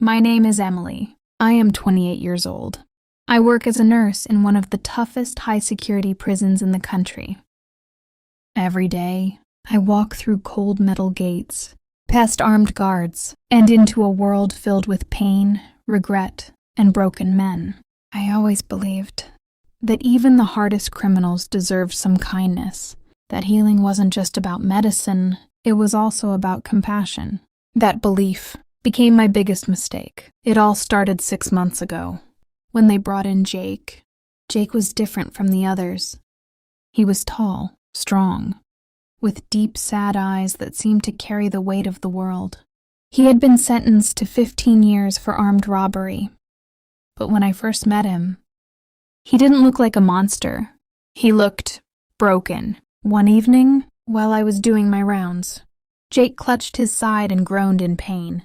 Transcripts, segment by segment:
My name is Emily. I am 28 years old. I work as a nurse in one of the toughest high-security prisons in the country. Every day, I walk through cold metal gates, past armed guards, and into a world filled with pain, regret, and broken men. I always believed that even the hardest criminals deserved some kindness, that healing wasn't just about medicine, it was also about compassion. That belief became my biggest mistake. It all started 6 months ago, when they brought in Jake. Jake was different from the others. He was tall, strong, with deep, sad eyes that seemed to carry the weight of the world. He had been sentenced to 15 years for armed robbery. But when I first met him, he didn't look like a monster. He looked broken. One evening, while I was doing my rounds, Jake clutched his side and groaned in pain.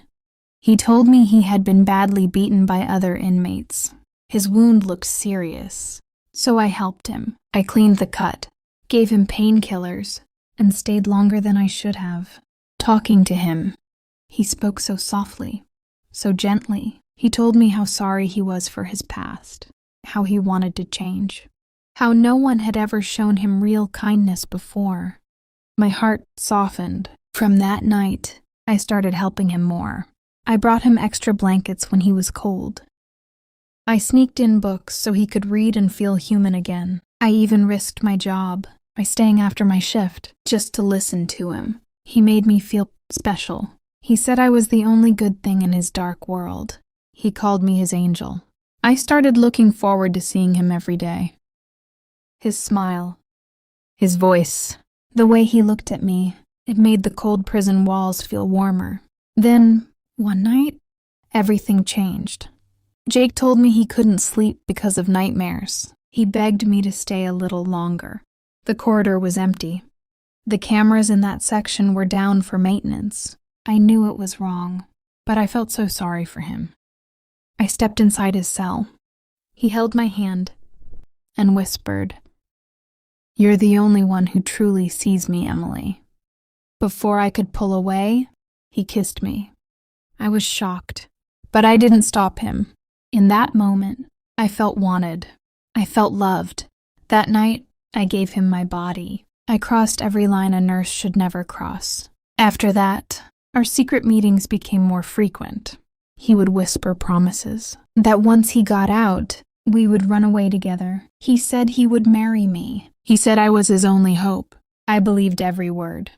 He told me he had been badly beaten by other inmates. His wound looked serious, so I helped him. I cleaned the cut, gave him painkillers, and stayed longer than I should have. Talking to him, he spoke so softly, so gently. He told me how sorry he was for his past, how he wanted to change, how no one had ever shown him real kindness before. My heart softened. From that night, I started helping him more. I brought him extra blankets when he was cold. I sneaked in books so he could read and feel human again. I even risked my job by staying after my shift just to listen to him. He made me feel special. He said I was the only good thing in his dark world. He called me his angel. I started looking forward to seeing him every day. His smile, his voice, the way he looked at me, it made the cold prison walls feel warmer. Then, one night, everything changed. Jake told me he couldn't sleep because of nightmares. He begged me to stay a little longer. The corridor was empty. The cameras in that section were down for maintenance. I knew it was wrong, but I felt so sorry for him. I stepped inside his cell. He held my hand and whispered, "You're the only one who truly sees me, Emily." Before I could pull away, he kissed me. I was shocked, but I didn't stop him. In that moment, I felt wanted. I felt loved. That night, I gave him my body. I crossed every line a nurse should never cross. After that, our secret meetings became more frequent. He would whisper promises that once he got out, we would run away together. He said he would marry me. He said I was his only hope. I believed every word.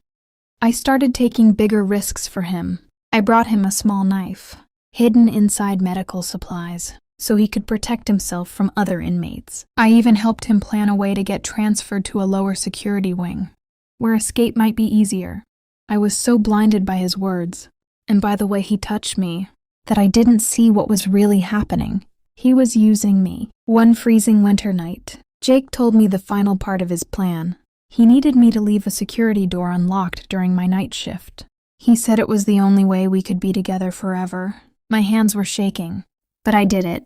I started taking bigger risks for him. I brought him a small knife, hidden inside medical supplies, so he could protect himself from other inmates. I even helped him plan a way to get transferred to a lower security wing, where escape might be easier. I was so blinded by his words, and by the way he touched me, that I didn't see what was really happening. He was using me. One freezing winter night, Jake told me the final part of his plan. He needed me to leave a security door unlocked during my night shift. He said it was the only way we could be together forever. My hands were shaking, but I did it.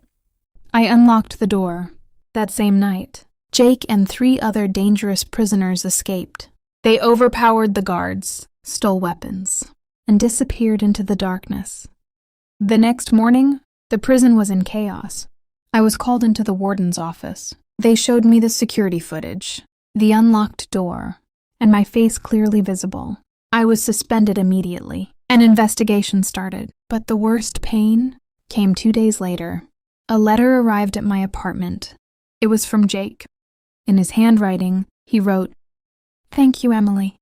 I unlocked the door. That same night, Jake and 3 other dangerous prisoners escaped. They overpowered the guards, stole weapons, and disappeared into the darkness. The next morning, the prison was in chaos. I was called into the warden's office. They showed me the security footage, the unlocked door, and my face clearly visible. I was suspended immediately. An investigation started, but the worst pain came 2 days later. A letter arrived at my apartment. It was from Jake. In his handwriting, he wrote, "Thank you, Emily.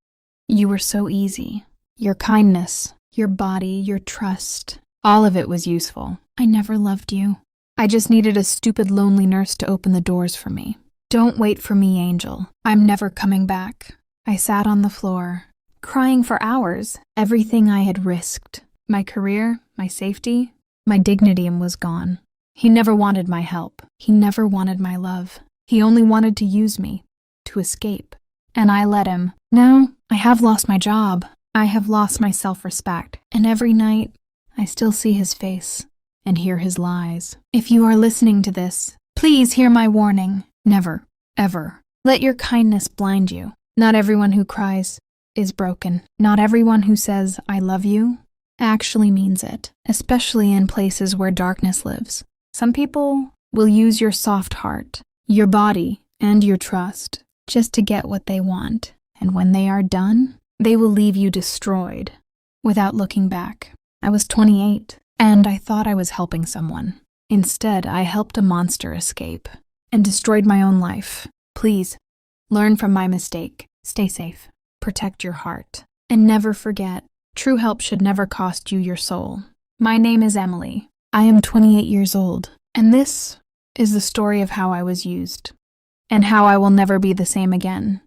You were so easy. Your kindness, your body, your trust, all of it was useful. I never loved you. I just needed a stupid, lonely nurse to open the doors for me. Don't wait for me, Angel. I'm never coming back." I sat on the floor, crying for hours. Everything I had risked, my career, my safety, my dignity was gone. He never wanted my help. He never wanted my love. He only wanted to use me, to escape. And I let him. Now, I have lost my job. I have lost my self-respect. And every night, I still see his face and hear his lies. If you are listening to this, please hear my warning. Never, ever, let your kindness blind you. Not everyone who cries is broken. Not everyone who says, "I love you," actually means it, especially in places where darkness lives. Some people will use your soft heart, your body, and your trust just to get what they want. And when they are done, they will leave you destroyed without looking back. I was 28, and I thought I was helping someone. Instead, I helped a monster escape and destroyed my own life. Please, learn from my mistake. Stay safe. Protect your heart. And never forget, true help should never cost you your soul. My name is Emily. I am 28 years old, and this is the story of how I was used, and how I will never be the same again.